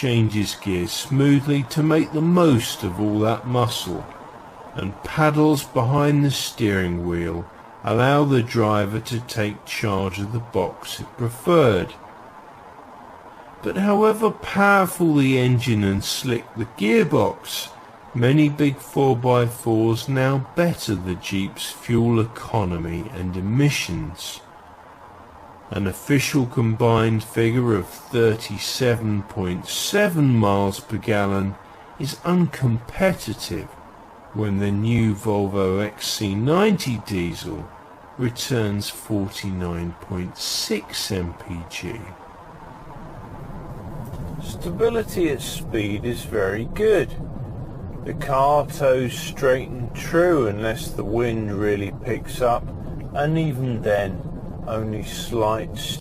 changes gears smoothly to make the most of all that muscle, and paddles behind the steering wheel allow the driver to take charge of the box if preferred. But however powerful the engine and slick the gearbox, many big 4x4s now better the Jeep's fuel economy and emissions. An official combined figure of 37.7 miles per gallon is uncompetitive when the new Volvo XC90 diesel returns 49.6 mpg. Stability at speed is very good. The car tows straight and true unless the wind really picks up, and even then only slight